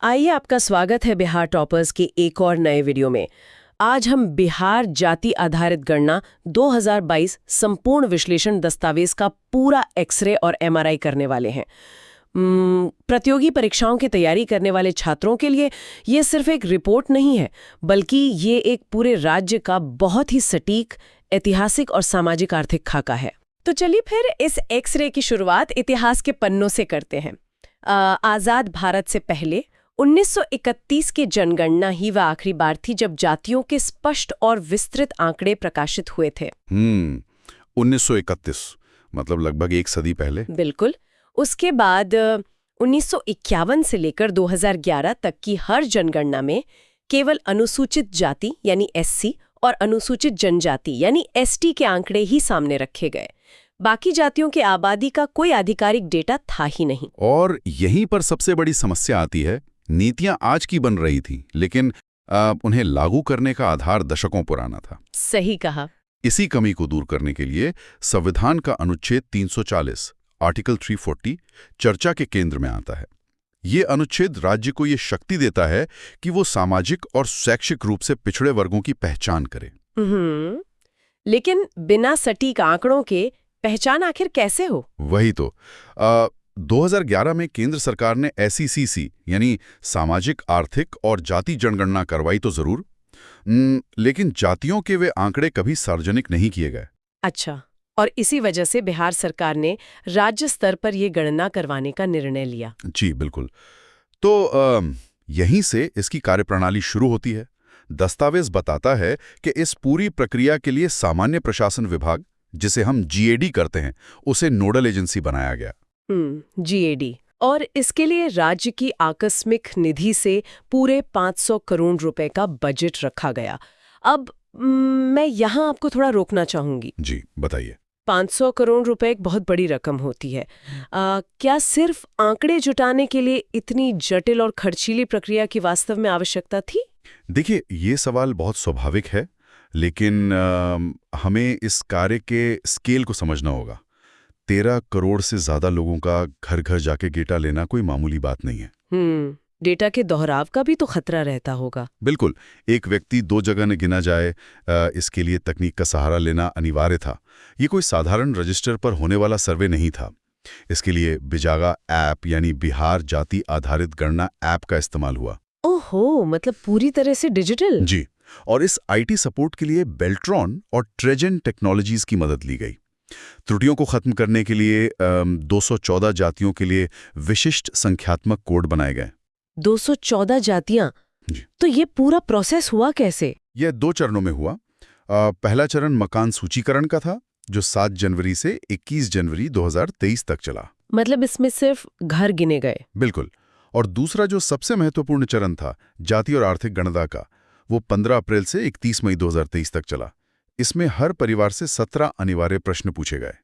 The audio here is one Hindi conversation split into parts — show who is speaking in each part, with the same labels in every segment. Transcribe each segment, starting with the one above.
Speaker 1: आइए, आपका स्वागत है बिहार टॉपर्स के एक और नए वीडियो में। आज हम बिहार जाति आधारित गणना 2022 संपूर्ण विश्लेषण दस्तावेज का पूरा एक्सरे और एमआरआई करने वाले हैं। प्रतियोगी परीक्षाओं की तैयारी करने वाले छात्रों के लिए ये सिर्फ एक रिपोर्ट नहीं है, बल्कि ये एक पूरे राज्य का बहुत ही सटीक ऐतिहासिक और सामाजिक आर्थिक खाका है। तो चलिए फिर इस एक्सरे की शुरुआत इतिहास के पन्नों से करते हैं। आजाद भारत से पहले 1931 की जनगणना ही वह आखिरी बार थी जब जातियों के स्पष्ट और विस्तृत आंकड़े प्रकाशित हुए थे।
Speaker 2: 1931 मतलब लगभग एक सदी पहले।
Speaker 1: बिल्कुल। उसके बाद 1951 से लेकर 2011 तक की हर जनगणना में केवल अनुसूचित जाति यानी एससी और अनुसूचित जनजाति यानी एसटी के आंकड़े ही सामने रखे गए। बाकी जातियों की आबादी का कोई आधिकारिक डेटा था ही नहीं।
Speaker 2: और यहीं पर सबसे बड़ी समस्या आती है। नीतियां आज की बन रही थी, लेकिन उन्हें लागू करने का आधार दशकों पुराना था।
Speaker 1: सही कहा।
Speaker 2: इसी कमी को दूर करने के लिए संविधान का अनुच्छेद 340 आर्टिकल 340 चर्चा के केंद्र में आता है। ये अनुच्छेद राज्य को ये शक्ति देता है कि वो सामाजिक और शैक्षिक रूप से पिछड़े वर्गों की पहचान करे।
Speaker 1: लेकिन बिना सटीक आंकड़ों के पहचान आखिर कैसे हो?
Speaker 2: वही तो 2011 में केंद्र सरकार ने SECC यानी सामाजिक आर्थिक और जाति जनगणना करवाई तो जरूर, लेकिन जातियों के वे आंकड़े कभी सार्वजनिक नहीं किए गए।
Speaker 1: अच्छा, और इसी वजह से बिहार सरकार ने राज्य स्तर पर यह गणना करवाने का निर्णय लिया।
Speaker 2: जी बिल्कुल। तो यहीं से इसकी कार्यप्रणाली शुरू होती है। दस्तावेज बताता है कि इस पूरी प्रक्रिया के लिए सामान्य प्रशासन विभाग, जिसे हम GAD करते हैं, उसे नोडल एजेंसी बनाया गया।
Speaker 1: GAD। और इसके लिए राज्य की आकस्मिक निधि से पूरे 500 करोड़ रुपए का बजट रखा गया। अब मैं यहाँ आपको थोड़ा रोकना चाहूंगी।
Speaker 2: जी बताइए।
Speaker 1: 500 करोड़ रुपए एक बहुत बड़ी रकम होती है। क्या सिर्फ आंकड़े जुटाने के लिए इतनी जटिल और खर्चीली प्रक्रिया की वास्तव में आवश्यकता थी?
Speaker 2: देखिए, ये सवाल बहुत स्वाभाविक है, लेकिन हमें इस कार्य के स्केल को समझना होगा। 13 करोड़ से ज्यादा लोगों का घर घर जाके डेटा लेना कोई मामूली बात नहीं है।
Speaker 1: डेटा के दोहराव का भी तो खतरा रहता होगा।
Speaker 2: बिल्कुल। एक व्यक्ति 2 जगह न गिना जाए, इसके लिए तकनीक का सहारा लेना अनिवार्य था। ये कोई साधारण रजिस्टर पर होने वाला सर्वे नहीं था। इसके लिए बिजागा ऐप यानी बिहार जाति आधारित गणना ऐप का इस्तेमाल हुआ।
Speaker 1: ओहो, मतलब पूरी तरह से डिजिटल?
Speaker 2: जी। और इस IT सपोर्ट के लिए बेल्ट्रॉन और ट्रेजेंट टेक्नोलॉजीज की मदद ली गई। त्रुटियों को खत्म करने के लिए 214 जातियों के लिए विशिष्ट संख्यात्मक कोड बनाए गए।
Speaker 1: 214 जातियां? तो ये पूरा प्रोसेस हुआ कैसे?
Speaker 2: यह 2 चरणों में हुआ। पहला चरण मकान सूचीकरण का था, जो 7 जनवरी से 21 जनवरी 2023 तक चला।
Speaker 1: मतलब इसमें सिर्फ घर गिने गए?
Speaker 2: बिल्कुल। और दूसरा जो सबसे महत्वपूर्ण चरण था जाति और आर्थिक गणना का, वो 15 अप्रैल से 31 मई 2023 तक चला। इसमें हर परिवार से 17 अनिवार्य प्रश्न पूछे गए।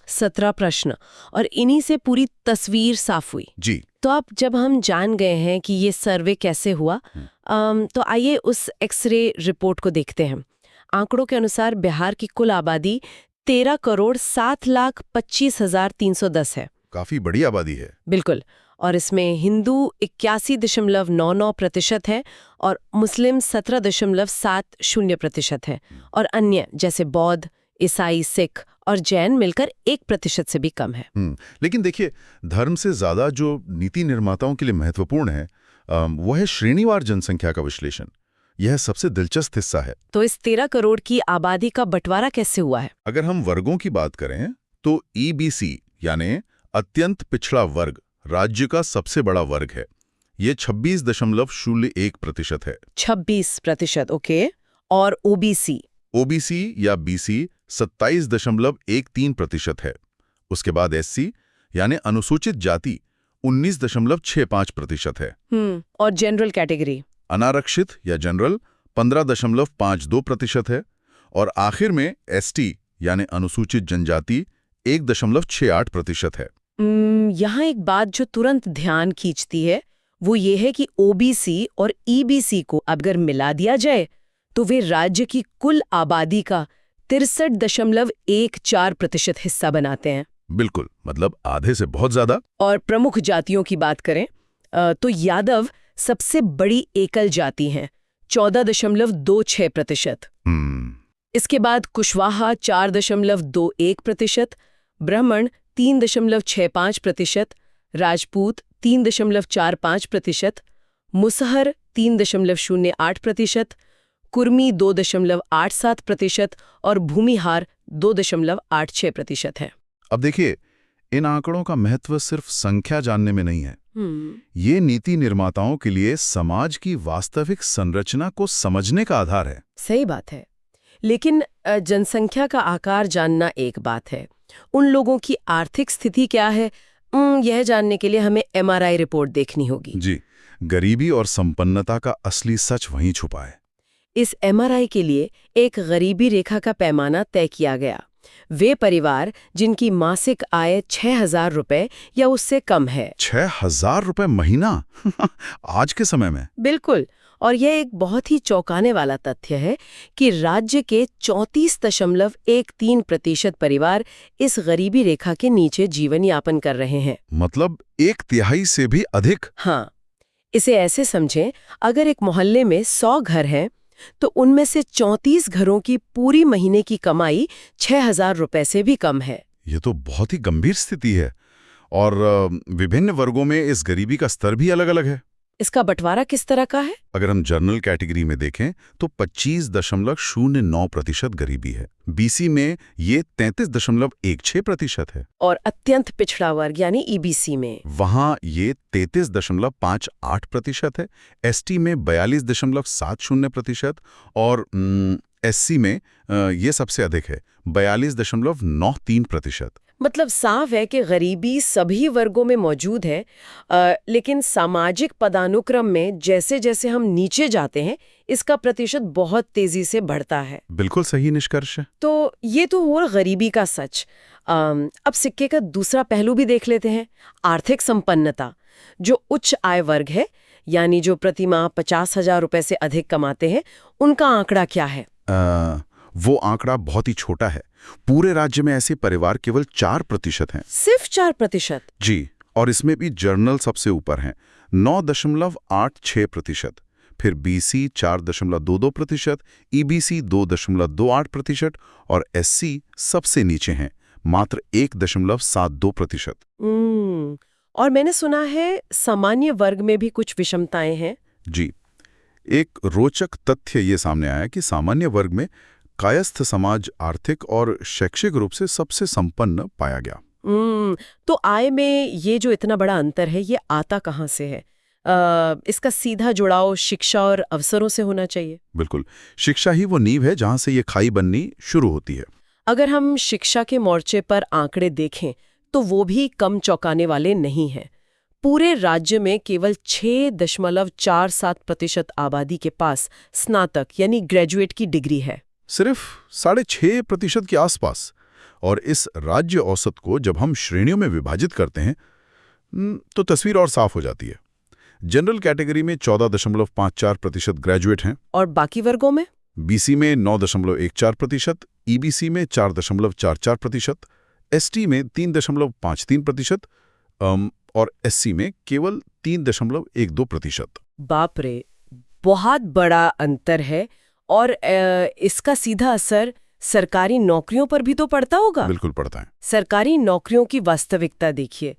Speaker 1: 17 प्रश्न, और इन्हीं से पूरी तस्वीर साफ हुई।
Speaker 2: जी।
Speaker 1: तो अब जब हम जान गए हैं कि ये सर्वे कैसे हुआ, तो आइए उस एक्सरे रिपोर्ट को देखते हैं। आंकड़ों के अनुसार बिहार की कुल आबादी 13,07,25,310 है।
Speaker 2: काफी बड़ी आबादी है।
Speaker 1: बिल्कुल। और इसमें हिंदू 81.99% है और मुस्लिम 17.70% है, और अन्य जैसे बौद्ध, ईसाई, सिख और जैन मिलकर 1% से भी कम है।
Speaker 2: लेकिन देखिए, धर्म से ज्यादा जो नीति निर्माताओं के लिए महत्वपूर्ण है वो है श्रेणीवार जनसंख्या का विश्लेषण। यह सबसे दिलचस्प हिस्सा है।
Speaker 1: तो इस 13 करोड़ की आबादी का बंटवारा कैसे हुआ है?
Speaker 2: अगर हम वर्गों की बात करें तो EBC यानी अत्यंत पिछड़ा वर्ग राज्य का सबसे बड़ा वर्ग है। ये 26.01% है।
Speaker 1: 26%, ओके। और OBC
Speaker 2: या BC 27.13% है। उसके बाद SC यानी अनुसूचित जाति 19.65% है।
Speaker 1: और जनरल कैटेगरी
Speaker 2: अनारक्षित या जनरल 15.52% है। और आखिर में ST यानी अनुसूचित जनजाति 1.68% है।
Speaker 1: यहाँ एक बात जो तुरंत ध्यान खींचती है वो ये है कि OBC और EBC को अगर मिला दिया जाए तो वे राज्य की कुल आबादी का 63.14% हिस्सा बनाते हैं।
Speaker 2: बिल्कुल, मतलब आधे से बहुत ज्यादा।
Speaker 1: और प्रमुख जातियों की बात करें तो यादव सबसे बड़ी एकल जाति हैं, 14.26%। इसके बाद कुशवाहा 4.21%, ब्राह्मण 3.65%, राजपूत 3.45%, मुसहर 3.08%, कुर्मी 2.87% और भूमिहार 2.86% है।
Speaker 2: अब देखिए, इन आंकड़ों का महत्व सिर्फ संख्या जानने में नहीं है। ये नीति निर्माताओं के लिए समाज की वास्तविक संरचना को समझने का आधार है।
Speaker 1: सही बात है, लेकिन जनसंख्या का आकार जानना एक बात है, उन लोगों की आर्थिक स्थिति क्या है, यह जानने के लिए हमें MRI रिपोर्ट देखनी होगी।
Speaker 2: जी, गरीबी और संपन्नता का असली सच वहीं छुपा है।
Speaker 1: इस MRI के लिए एक गरीबी रेखा का पैमाना तय किया गया। वे परिवार जिनकी मासिक आय 6,000 रुपए या उससे कम है।
Speaker 2: 6,000 रुपए महीना आज के समय में?
Speaker 1: बिल्कुल। और यह एक बहुत ही चौंकाने वाला तथ्य है कि राज्य के 34.13% परिवार इस गरीबी रेखा के नीचे जीवन यापन कर रहे हैं।
Speaker 2: मतलब 1/3 से भी अधिक?
Speaker 1: हाँ, इसे ऐसे समझें, अगर एक मोहल्ले में 100 घर हैं, तो उनमें से 34 घरों की पूरी महीने की कमाई 6,000 रुपए से भी कम है।
Speaker 2: ये तो बहुत ही गंभीर स्थिति है। और विभिन्न वर्गों में इस गरीबी का स्तर भी अलग-अलग है।
Speaker 1: इसका बंटवारा किस तरह का है?
Speaker 2: अगर हम जनरल कैटेगरी में देखें तो 25.09% गरीबी है। BC में ये 33.16% है।
Speaker 1: और अत्यंत पिछड़ा वर्ग यानी EBC में?
Speaker 2: वहां ये 33.58% है। ST में 42.70% और SC में ये सबसे अधिक है, 42.93%।
Speaker 1: मतलब साफ है कि गरीबी सभी वर्गों में मौजूद है, लेकिन सामाजिक पदानुक्रम में जैसे जैसे हम नीचे जाते हैं, इसका प्रतिशत बहुत तेजी से बढ़ता है।
Speaker 2: बिल्कुल सही निष्कर्ष है।
Speaker 1: तो ये तो हुआ गरीबी का सच। अब सिक्के का दूसरा पहलू भी देख लेते हैं, आर्थिक संपन्नता। जो उच्च आय वर्ग है, यानी जो प्रतिमाह 50,000 रुपए से अधिक कमाते हैं, उनका आंकड़ा क्या है?
Speaker 2: वो आंकड़ा बहुत ही छोटा है। पूरे राज्य में ऐसे परिवार केवल 4% हैं।
Speaker 1: सिर्फ 4%?
Speaker 2: जी, और इसमें भी जर्नल सबसे ऊपर हैं, 9.86%। फिर BC 4.22%, EBC 2.28% और SC सबसे नीचे हैं, मात्र 1.72%।
Speaker 1: और मैंने सुना है सामान्य वर्ग में भी कुछ विषमताएं हैं।
Speaker 2: जी, एक रोचक तथ्य ये सामने आया कि सामान्य वर्ग में कायस्थ समाज आर्थिक और शैक्षिक रूप से सबसे संपन्न पाया गया।
Speaker 1: तो आय में ये जो इतना बड़ा अंतर है, ये आता कहाँ से है? इसका सीधा जुड़ाव शिक्षा और अवसरों से होना चाहिए।
Speaker 2: बिल्कुल, शिक्षा ही वो नींव है जहां से ये खाई बननी शुरू होती है।
Speaker 1: अगर हम शिक्षा के मोर्चे पर आंकड़े देखें तो वो भी कम चौंकाने वाले नहीं हैं। पूरे राज्य में केवल 6.47% आबादी के पास स्नातक यानी ग्रेजुएट की डिग्री है।
Speaker 2: सिर्फ 6.5% के आसपास। और इस राज्य औसत को जब हम श्रेणियों में विभाजित करते हैं तो तस्वीर और साफ हो जाती है। जनरल कैटेगरी में 14.54% ग्रेजुएट हैं।
Speaker 1: और बाकी वर्गों में?
Speaker 2: BC में 9.14%, EBC में 4.44%, ST में 3.53% और SC में केवल 3.12%।
Speaker 1: बाप रे, बहुत बड़ा अंतर है। और इसका सीधा असर सरकारी नौकरियों पर भी तो पड़ता होगा।
Speaker 2: बिल्कुल पड़ता है।
Speaker 1: सरकारी नौकरियों की वास्तविकता देखिए,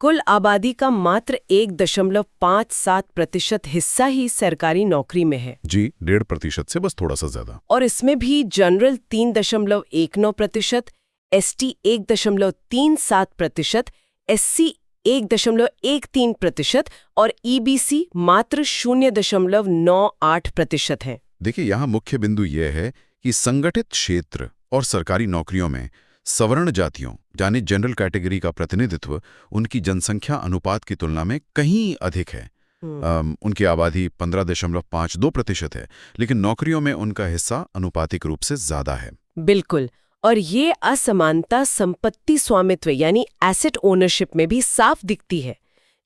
Speaker 1: कुल आबादी का मात्र 1.57% हिस्सा ही सरकारी नौकरी में है।
Speaker 2: जी, 1.5% से बस थोड़ा सा ज्यादा।
Speaker 1: और इसमें भी जनरल 3.19%, ST 1.37%, SC 1.13% और EBC मात्र 0.98% है।
Speaker 2: देखिए, यहाँ मुख्य बिंदु यह है कि संगठित क्षेत्र और सरकारी नौकरियों में सवर्ण जातियों यानी जनरल कैटेगरी का प्रतिनिधित्व उनकी जनसंख्या अनुपात की तुलना में कहीं अधिक है। उनकी आबादी 15.52% है, लेकिन नौकरियों में उनका हिस्सा अनुपातिक रूप से ज्यादा है।
Speaker 1: बिल्कुल। और ये असमानता संपत्ति स्वामित्व यानी एसेट ओनरशिप में भी साफ दिखती है।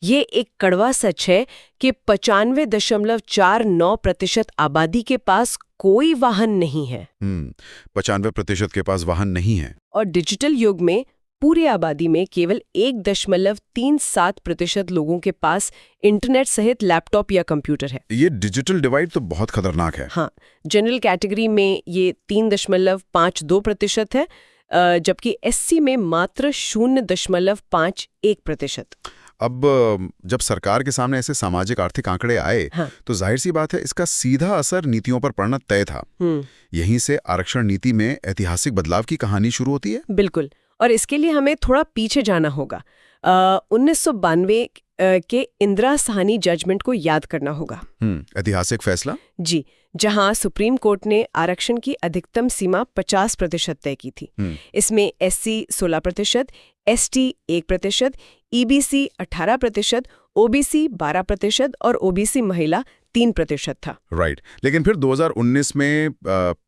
Speaker 1: ये एक कड़वा सच है कि 95.49% आबादी के पास कोई वाहन नहीं है।
Speaker 2: 95% के पास वाहन नहीं है।
Speaker 1: और डिजिटल युग में पूरी आबादी में केवल 1.37% लोगों के पास इंटरनेट सहित लैपटॉप या कंप्यूटर है।
Speaker 2: ये डिजिटल डिवाइड तो बहुत खतरनाक है।
Speaker 1: हाँ, जनरल कैटेगरी में ये 3.52% है, जबकि एससी में मात्र 0.51%।
Speaker 2: अब जब सरकार के सामने ऐसे सामाजिक आर्थिक आंकड़े आए,
Speaker 1: हाँ।
Speaker 2: तो जाहिर सी बात है इसका सीधा असर नीतियों पर पड़ना तय था। यहीं से आरक्षण नीति में ऐतिहासिक बदलाव की कहानी शुरू होती है।
Speaker 1: बिल्कुल, और इसके लिए हमें थोड़ा पीछे जाना होगा। 1992 के इंदिरा साहनी जजमेंट को याद करना होगा।
Speaker 2: ऐतिहासिक फैसला
Speaker 1: जी, जहां सुप्रीम कोर्ट ने आरक्षण की अधिकतम सीमा 50% तय की थी। इसमें एससी 16%, एसटी 1%, ईबीसी 18%, ओबीसी 12% और ओबीसी महिला 3% था।
Speaker 2: राइट। लेकिन फिर 2019 में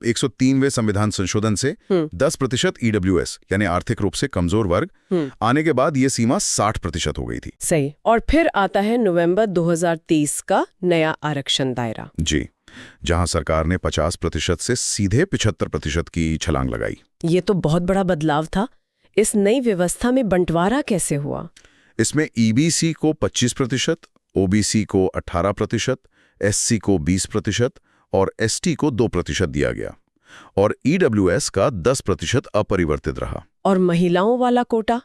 Speaker 2: 103वें संविधान संशोधन से 10% ईडब्ल्यूएस यानी आर्थिक रूप से कमजोर वर्ग आने के बाद ये सीमा 60% हो गई थी।
Speaker 1: सही। और फिर आता है नवंबर 2023 का नया आरक्षण दायरा।
Speaker 2: जी, जहां सरकार ने 50% से सीधे 75% की छलांग लगाई।
Speaker 1: ये तो बहुत बड़ा बदलाव था। इस नई व्यवस्था में बंटवारा कैसे हुआ?
Speaker 2: इसमें ईबीसी को 25%, ओबीसी को 18%, एससी को 20% और एसटी को 2% दिया गया और ईडब्ल्यूएस का 10% अपरिवर्तित रहा।
Speaker 1: और महिलाओं वाला कोटा?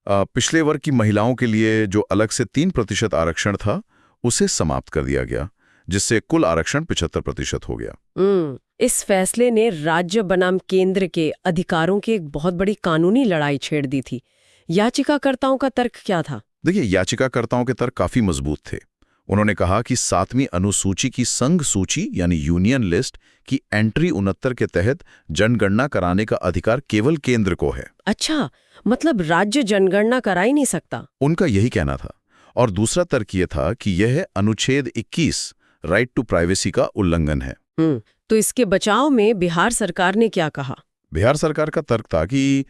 Speaker 2: पिछले वर्ग की महिलाओं के लिए जो अलग से 3% आरक्षण था, उसे समाप्त कर दिया गया, जिससे कुल आरक्षण 75% हो गया।
Speaker 1: इस फैसले ने राज्य बनाम केंद्र के अधिकारों की एक बहुत बड़ी कानूनी लड़ाई छेड़ दी थी। याचिकाकर्ताओं का तर्क क्या था?
Speaker 2: देखिए, याचिकाकर्ताओं के तर्क काफी मजबूत थे। उन्होंने कहा कि 7वीं अनुसूची की संघ सूची यानी यूनियन लिस्ट की एंट्री 69 के तहत जनगणना कराने का अधिकार केवल केंद्र को है।
Speaker 1: अच्छा, मतलब राज्य जनगणना करा ही नहीं सकता?
Speaker 2: उनका यही कहना था। और दूसरा तर्क ये था कि यह अनुच्छेद 21 राइट टू प्राइवेसी का उल्लंघन है।
Speaker 1: तो इसके बचाव में बिहार सरकार ने क्या कहा?
Speaker 2: बिहार सरकार का तर्क था कि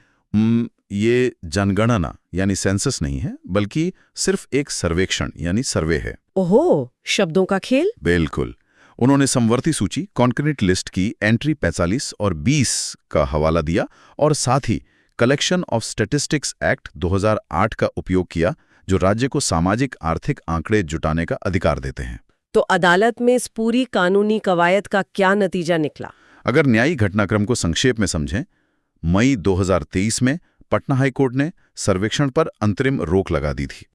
Speaker 2: ये जनगणना यानी सेंसस नहीं है, बल्कि सिर्फ एक सर्वेक्षण यानी सर्वे है।
Speaker 1: ओहो, शब्दों का खेल।
Speaker 2: बिल्कुल। उन्होंने समवर्ती सूची कॉन्क्रीट लिस्ट की एंट्री 45 और 20 का हवाला दिया और साथ ही कलेक्शन ऑफ स्टैटिस्टिक्स एक्ट 2008 का उपयोग किया, जो राज्य को सामाजिक आर्थिक आंकड़े जुटाने का अधिकार देते हैं।
Speaker 1: तो अदालत में इस पूरी कानूनी कवायद का क्या नतीजा निकला?
Speaker 2: अगर न्यायिक घटनाक्रम को संक्षेप में समझें, मई 2023 में पटना हाईकोर्ट ने सर्वेक्षण पर अंतरिम रोक लगा दी थी।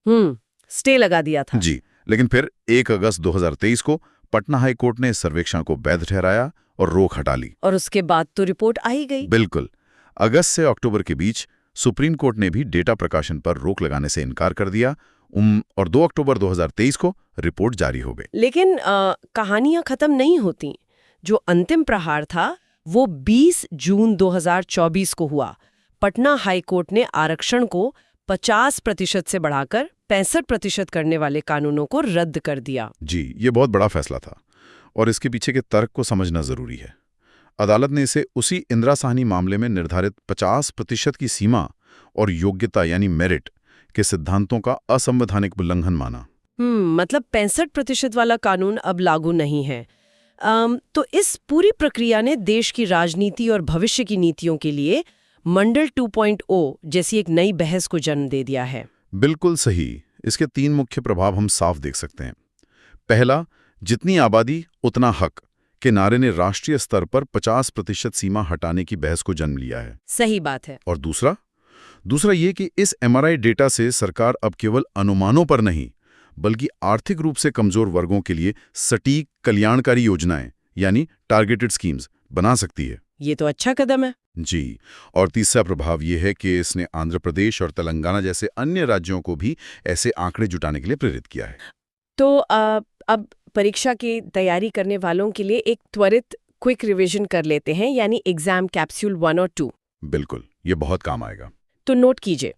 Speaker 1: स्टे लगा दिया था।
Speaker 2: जी, लेकिन फिर 1 अगस्त 2023 को पटना हाईकोर्ट ने सर्वेक्षण को वैध ठहराया और रोक हटा ली।
Speaker 1: और उसके बाद तो रिपोर्ट आई गई।
Speaker 2: बिल्कुल। अगस्त से अक्टूबर के बीच सुप्रीम कोर्ट ने भी डेटा प्रकाशन पर रोक लगाने से इनकार कर दिया और 2 अक्टूबर 2023 को रिपोर्ट जारी हो गई।
Speaker 1: लेकिन कहानियां खत्म नहीं होती। जो अंतिम प्रहार था वो 20 जून 2024 को हुआ। पटना हाईकोर्ट ने आरक्षण को 50% से बढ़ाकर 65% करने वाले कानूनों को रद्द कर दिया।
Speaker 2: जी, ये बहुत बड़ा फैसला था और इसके पीछे के तर्क को समझना जरूरी है। अदालत ने इसे उसी इंदिरा साहनी मामले में निर्धारित 50% की सीमा और योग्यता यानी मेरिट के सिद्धांतों का असंवैधानिक उल्लंघन माना।
Speaker 1: मतलब 65% वाला कानून अब लागू नहीं है। तो इस पूरी प्रक्रिया ने देश की राजनीति और भविष्य की नीतियों के लिए मंडल 2.0 जैसी एक नई बहस को जन्म दे दिया है।
Speaker 2: बिल्कुल सही। इसके 3 मुख्य प्रभाव हम साफ देख सकते हैं। पहला, जितनी आबादी उतना हक के नारे ने राष्ट्रीय स्तर पर 50% सीमा हटाने की बहस को जन्म लिया है।
Speaker 1: सही बात है।
Speaker 2: और दूसरा ये कि इस एमआरआई डेटा से सरकार अब केवल अनुमानों पर नहीं, बल्कि आर्थिक रूप से कमजोर वर्गों के लिए सटीक कल्याणकारी योजनाएं यानी टारगेटेड स्कीम्स बना सकती है।
Speaker 1: ये तो अच्छा कदम है।
Speaker 2: जी, और तीसरा प्रभाव ये है कि इसने आंध्र प्रदेश और तेलंगाना जैसे अन्य राज्यों को भी ऐसे आंकड़े जुटाने के लिए प्रेरित किया है।
Speaker 1: तो अब परीक्षा की तैयारी करने वालों के लिए एक त्वरित क्विक रिवीजन कर लेते हैं, यानी एग्जाम कैप्सूल 1 और 2।
Speaker 2: बिल्कुल, ये बहुत काम आएगा।
Speaker 1: तो नोट कीजिए,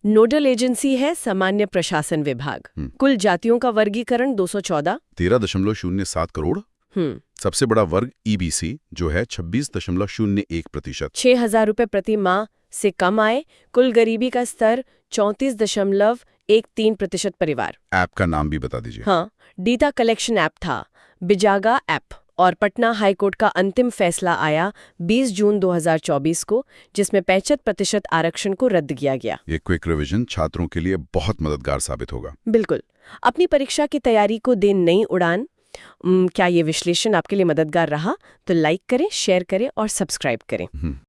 Speaker 1: नोडल एजेंसी है सामान्य प्रशासन विभाग। कुल जातियों का वर्गीकरण 214,
Speaker 2: 13.07 करोड़। सबसे बड़ा वर्ग ईबीसी जो है 26.01%।
Speaker 1: 6,000 रुपए प्रति माह से कम आए। कुल गरीबी का स्तर 34.13% परिवार।
Speaker 2: ऐप का नाम भी बता दीजिए।
Speaker 1: हाँ, डेटा कलेक्शन ऐप था बिजागा ऐप और पटना हाईकोर्ट का अंतिम फैसला आया 20 जून 2024 को, जिसमें 65% आरक्षण को रद्द किया गया।
Speaker 2: ये क्विक रिवीजन छात्रों के लिए बहुत मददगार साबित होगा।
Speaker 1: बिल्कुल। अपनी परीक्षा की तैयारी को दें नई उड़ान। क्या ये विश्लेषण आपके लिए मददगार रहा? तो लाइक करें, शेयर करें और सब्सक्राइब करें।